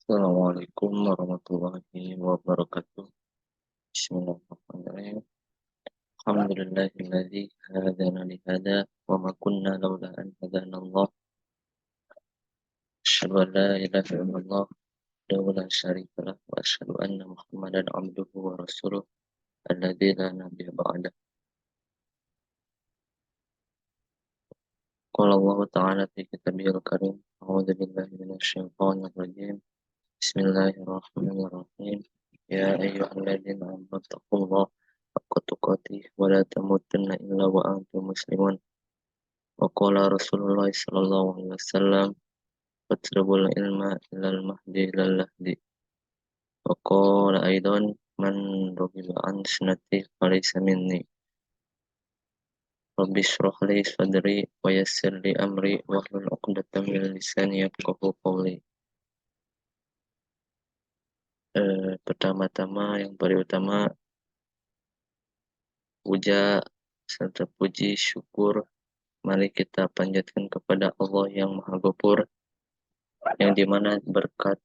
Assalamualaikum warahmatullahi wabarakatuh. Bismillahirrahmanirrahim. Alhamdulillahilladzi hadana li hada wa ma kunna laula an hadana Allah. Asyhadu an la ilaha illallah wa la syarika lah wa asyhadu anna Muhammadan abduhu wa rasuluh alladzi la nabiyya ba'da. Qala Allah ta'ala fi kitabihil karim. A'udzu billahi minasy syaithanir rajim. Bismillahirrahmanirrahim. Ya ayyuhalladzina amanu taqullaha haqqa tuqatih wa la tamutunna illa wa antum muslimun. Wa qala Rasulullah sallallahu alaihi wasallam fatrabul ilma ilal mahdi ilal lahdi. Wa qala aidan man raghiba an sunnati falaysa minni. Rabbi shrah li sadri wa yassir li amri wahlul 'uqdatam min lisani yafqahu qawli. Pertama-tama yang paling utama puja serta puji syukur mari kita panjatkan kepada Allah yang Maha Ghafur, yang dimana berkat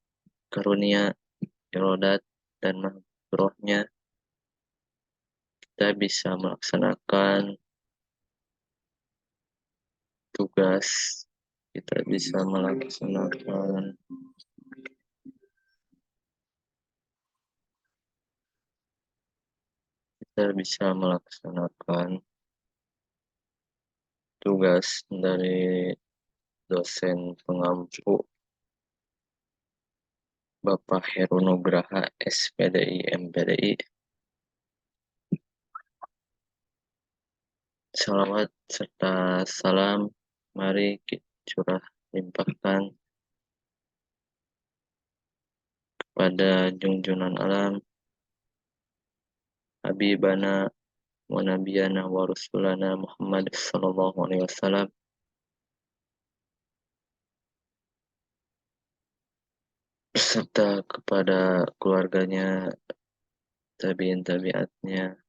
karunia, irodat, dan maghfirahnya kita bisa melaksanakan tugas, kita bisa melaksanakan tugas dari dosen pengampu Bapak Heru Nugraha SPDI MPDI. Salawat serta salam mari kita curah limpahkan pada junjunan alam Habibana wa nabiyana wa rasulana Muhammad sallallahu alaihi wasallam, serta kepada keluarganya, tabiin tabiatnya.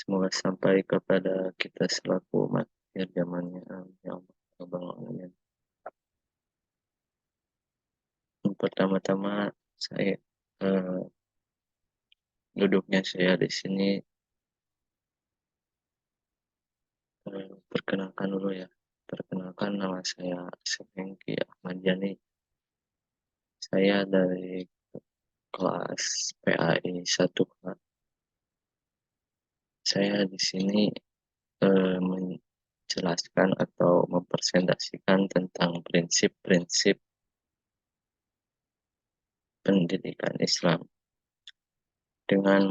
Semoga sampai kepada kita selaku umat akhir zamannya. Amin ya rabbal alamin. Pertama-tama saya duduknya saya di sini, perkenalkan dulu ya. Perkenalkan, nama saya Hengki Ahmad Yani. Saya dari kelas PAI 1. Saya di sini menjelaskan atau mempresentasikan tentang prinsip-prinsip pendidikan Islam dengan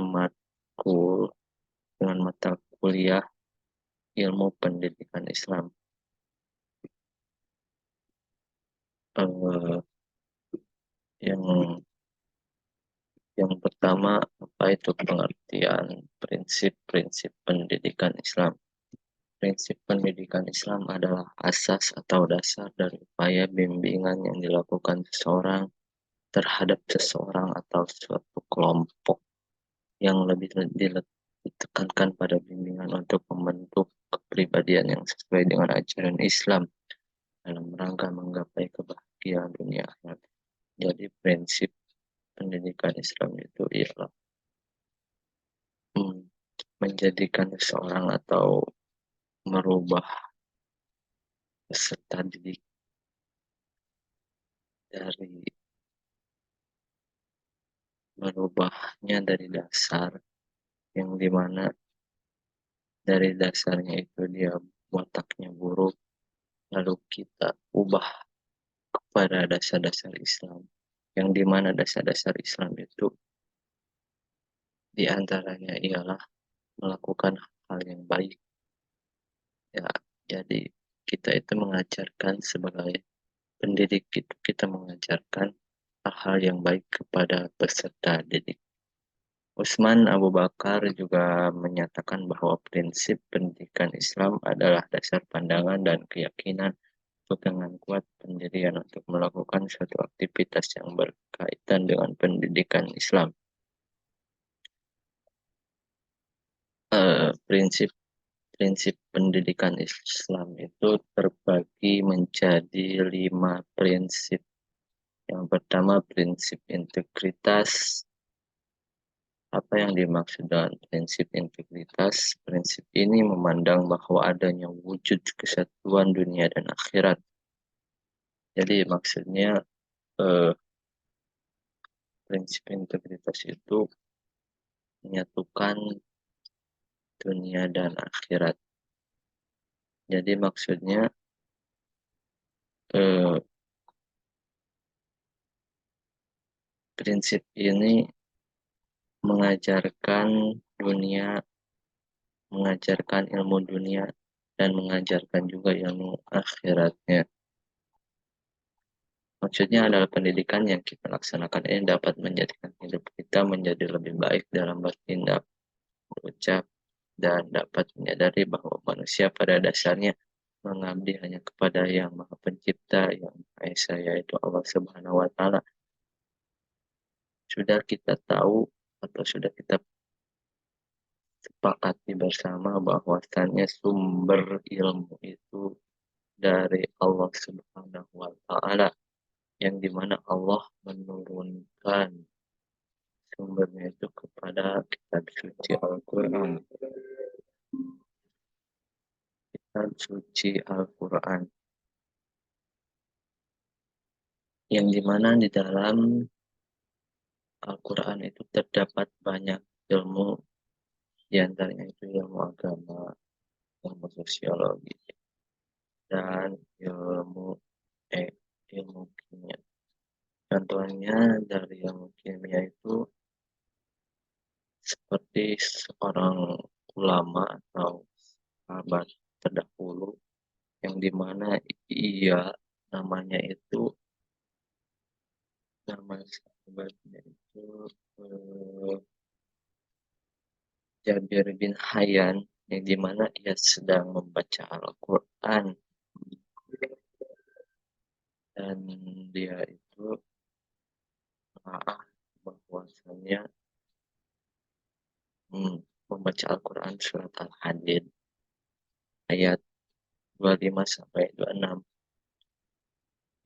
mata kuliah ilmu pendidikan Islam. Yang pertama, apa itu pengertian prinsip-prinsip pendidikan Islam? Prinsip pendidikan Islam adalah asas atau dasar dari upaya bimbingan yang dilakukan seseorang terhadap seseorang atau suatu kelompok, yang lebih ditekankan pada bimbingan untuk membentuk kepribadian yang sesuai dengan ajaran Islam dalam rangka menggapai kebahagiaan dunia akhirat. Jadi prinsip pendidikan Islam itu ialah menjadikan seseorang atau merubah peserta didik merubahnya dari dasar, yang dimana dari dasarnya itu dia wataknya buruk, lalu kita ubah kepada dasar-dasar Islam, yang dimana dasar-dasar Islam itu diantaranya ialah melakukan hal yang baik. Ya, jadi kita itu mengajarkan sebagai pendidik, itu kita mengajarkan hal-hal yang baik kepada peserta didik. Utsman Abu Bakar juga menyatakan bahwa prinsip pendidikan Islam adalah dasar pandangan dan keyakinan pegangan kuat pendirian untuk melakukan suatu aktivitas yang berkaitan dengan pendidikan Islam. Prinsip pendidikan Islam itu terbagi menjadi 5 prinsip. Yang pertama, prinsip integritas. Apa yang dimaksud dengan prinsip integritas? Prinsip ini memandang bahwa adanya wujud kesatuan dunia dan akhirat. Jadi maksudnya eh, prinsip integritas itu menyatukan dunia dan akhirat. Jadi maksudnya eh, prinsip ini mengajarkan dunia, mengajarkan ilmu dunia, dan mengajarkan juga ilmu akhiratnya. Maksudnya adalah pendidikan yang kita laksanakan ini dapat menjadikan hidup kita menjadi lebih baik dalam bertindak, berucap, dan dapat menyadari bahwa manusia pada dasarnya mengabdi hanya kepada Yang Maha Pencipta, Yang Maha Esa, yaitu Allah Subhanahu wa Ta'ala. Sudah kita tahu atau sudah kita sepakati bersama bahwasannya sumber ilmu itu dari Allah Subhanahu wa Ta'ala, yang dimana Allah menurunkan sumbernya itu kepada kitab suci Al-Quran. Kitab suci Al-Quran, yang dimana di dalam Al-Quran itu terdapat banyak ilmu, di antaranya itu ilmu agama, ilmu sosiologi, dan ilmu eh, ilmu kimia. Contohnya dari ilmu kimia itu seperti seorang ulama atau sahabat terdahulu, yang dimana ia namanya itu nama sahabatnya itu eh, Jabir bin Hayyan, yang dimana ia sedang membaca Al-Quran, dan dia itu menelaah bahwasanya membaca Al-Quran surat Al-Hadid ayat 25 sampai 26,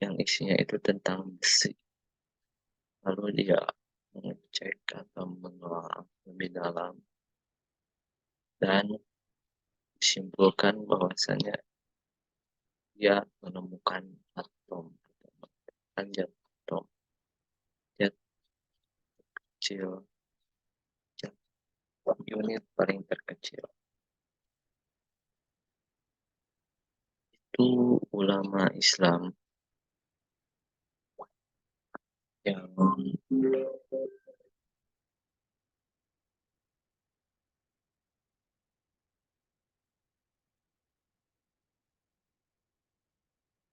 yang isinya itu tentang besi. Lalu dia mengecek atau menelaah lebih dalam dan disimpulkan bahwasanya dia menemukan atom, zat atom, zat kecil, zat unit paling terkecil. Itu ulama Islam yang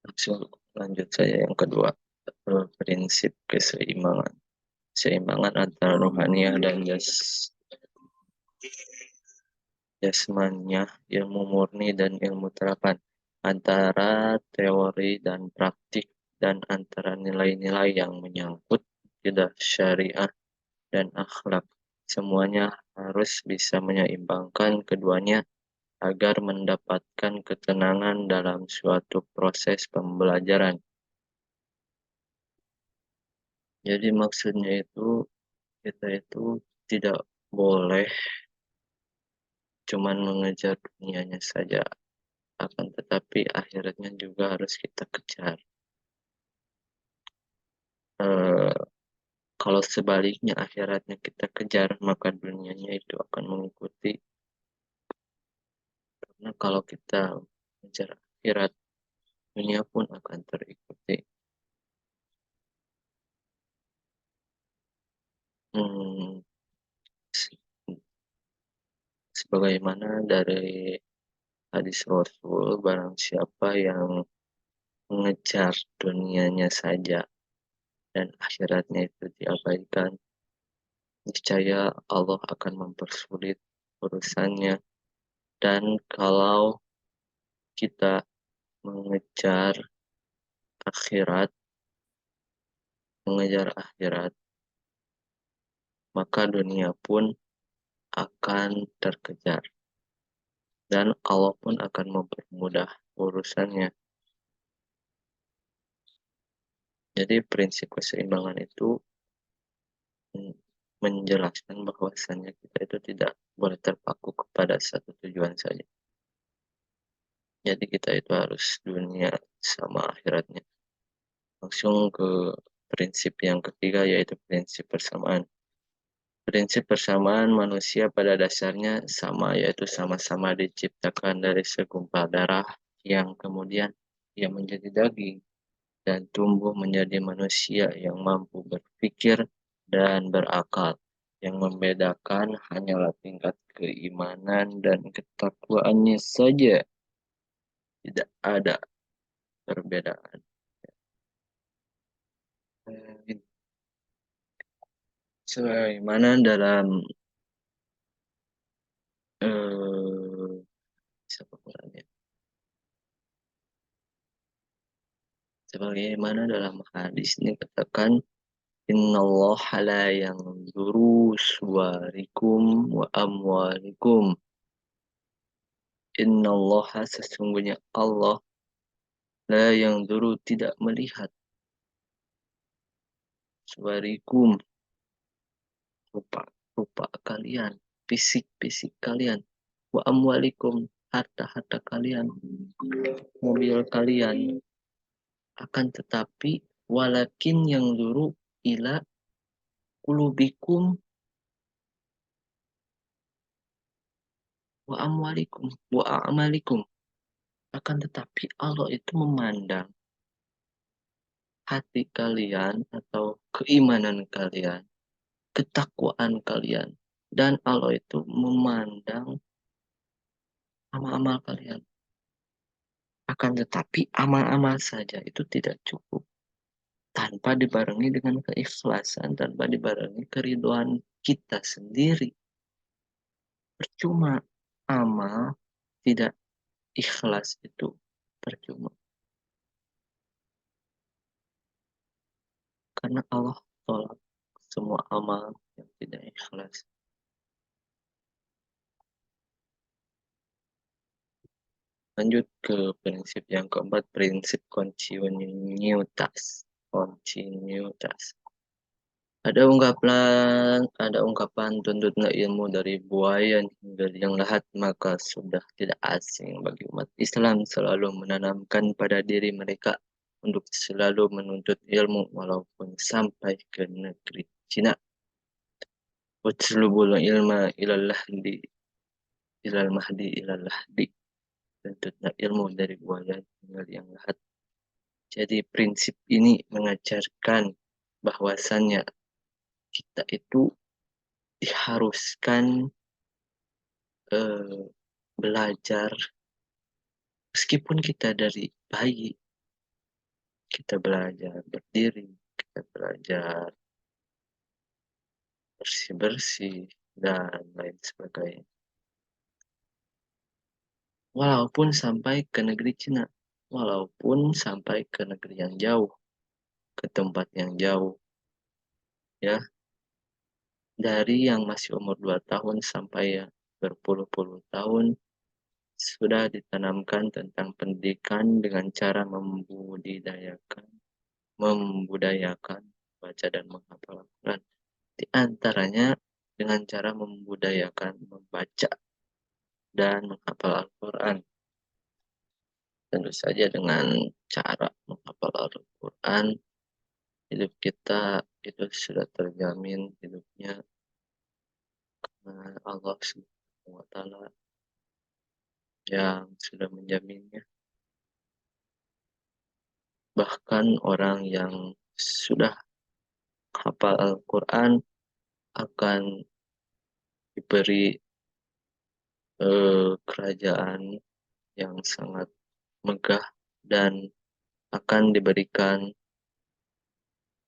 langsung lanjut saya yang kedua, prinsip keseimbangan. Keseimbangan antara rohaniah dan jasmaniah, ilmu murni dan ilmu terapan, antara teori dan praktik, dan antara nilai-nilai yang menyangkut akidah syariah dan akhlak. Semuanya harus bisa menyeimbangkan keduanya agar mendapatkan ketenangan dalam suatu proses pembelajaran. Jadi maksudnya itu kita itu tidak boleh cuman mengejar dunianya saja, akan tetapi akhiratnya juga harus kita kejar. Eh, Kalau sebaliknya akhiratnya kita kejar, maka dunianya itu akan mengikuti. Karena kalau kita mengejar akhirat, dunia pun akan terikuti. Hmm, Sebagaimana dari hadis Rasul, barang siapa yang mengejar dunianya saja dan akhiratnya itu diabaikan, niscaya Allah akan mempersulit urusannya. Dan kalau kita mengejar akhirat, mengejar akhirat, maka dunia pun akan terkejar. Dan Allah pun akan mempermudah urusannya. Jadi prinsip keseimbangan itu menjelaskan bahwasannya kita itu tidak boleh terpaku kepada satu tujuan saja. Jadi kita itu harus dunia sama akhiratnya. Langsung ke prinsip yang ketiga yaitu prinsip persamaan. Prinsip persamaan manusia pada dasarnya sama, yaitu sama-sama diciptakan dari segumpal darah yang kemudian ia menjadi daging dan tumbuh menjadi manusia yang mampu berpikir dan berakal. Yang membedakan hanyalah tingkat keimanan dan ketakwaannya saja. Tidak ada perbedaan. Sebagaimana dalam siapa orangnya? Sebagaimana dalam hadis ini katakan innallaha la yanzuru suwarikum wa amwalikum. Innallaha sesungguhnya Allah la yanzuru tidak melihat suwarikum rupa-rupa kalian, fisik-fisik kalian, wa amwalikum harta-harta kalian, mobil kalian, akan tetapi walakin yang dulu ila kulubikum wa amwalikum wa a'malikum. Akan tetapi Allah itu memandang hati kalian atau keimanan kalian, ketakwaan kalian, dan Allah itu memandang amal-amal kalian. Akan tetapi amal-amal saja itu tidak cukup tanpa dibarengi dengan keikhlasan, tanpa dibarengi keriduan kita sendiri. Percuma amal tidak ikhlas itu percuma. Karena Allah tolak semua amal yang tidak ikhlas. Lanjut ke prinsip yang keempat, prinsip kontinuitas. Kontinuitas. Ada ungkapan tuntutlah ilmu dari buaya hingga yang lahat, maka sudah tidak asing bagi umat Islam selalu menanamkan pada diri mereka untuk selalu menuntut ilmu walaupun sampai ke negeri Cina. Utlubul ilma ilal mahdi ilal lahdi. Tuntutlah ilmu dari buaya hingga yang lahat. Jadi prinsip ini mengajarkan bahwasannya kita itu diharuskan eh, belajar meskipun kita dari bayi, kita belajar berdiri, kita belajar bersih-bersih dan lain sebagainya. Walaupun sampai ke negeri Cina, walaupun sampai ke negeri yang jauh, ke tempat yang jauh, ya, dari yang masih umur 2 tahun sampai ya berpuluh-puluh tahun sudah ditanamkan tentang pendidikan dengan cara membudayakan baca dan menghafal Al-Quran. Di antaranya dengan cara membudayakan membaca dan menghafal Al-Quran. Tentu saja dengan cara menghafal Al-Quran, hidup kita itu sudah terjamin hidupnya karena Allah Subhanahu wa Ta'ala yang sudah menjaminnya. Bahkan orang yang sudah hafal Al-Quran akan diberi kerajaan yang sangat megah dan akan diberikan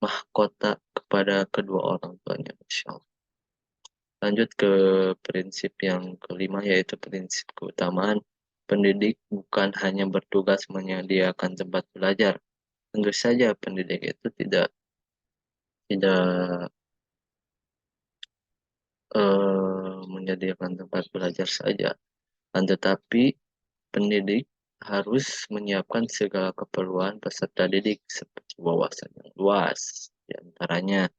mahkota kepada kedua orang tuanya, Masya Allah. Lanjut ke prinsip yang kelima, yaitu prinsip keutamaan. Pendidik bukan hanya bertugas menyediakan tempat belajar. Tentu saja pendidik itu tidak menyediakan tempat belajar saja, tetapi pendidik harus menyiapkan segala keperluan peserta didik seperti wawasan yang luas, di antaranya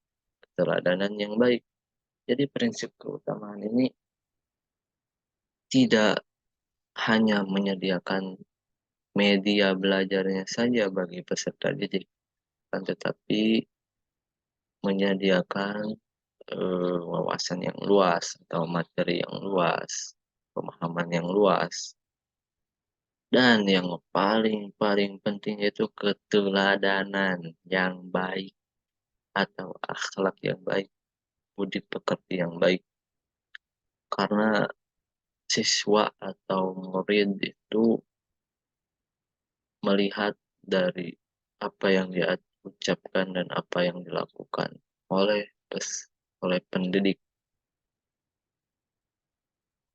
keteladanan yang baik. Jadi prinsip keutamaan ini tidak hanya menyediakan media belajarnya saja bagi peserta didik, akan tetapi menyediakan wawasan yang luas atau materi yang luas, pemahaman yang luas, dan yang paling penting yaitu keteladanan yang baik atau akhlak yang baik, budi pekerti yang baik. Karena siswa atau murid itu melihat dari apa yang dia ucapkan dan apa yang dilakukan oleh oleh pendidik.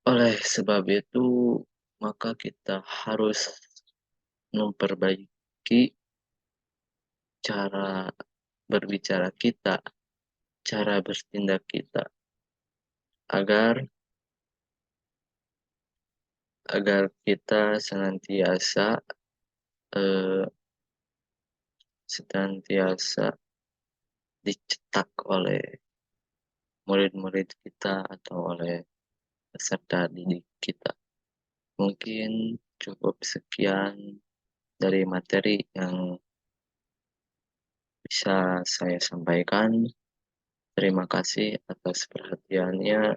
Oleh sebab itu, maka kita harus memperbaiki cara berbicara kita, cara bertindak kita, agar agar kita eh, senantiasa dicetak oleh murid-murid kita atau oleh peserta didik kita. Mungkin cukup sekian dari materi yang bisa saya sampaikan. Terima kasih atas perhatiannya.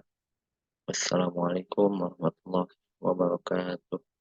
Wassalamualaikum warahmatullahi wabarakatuh.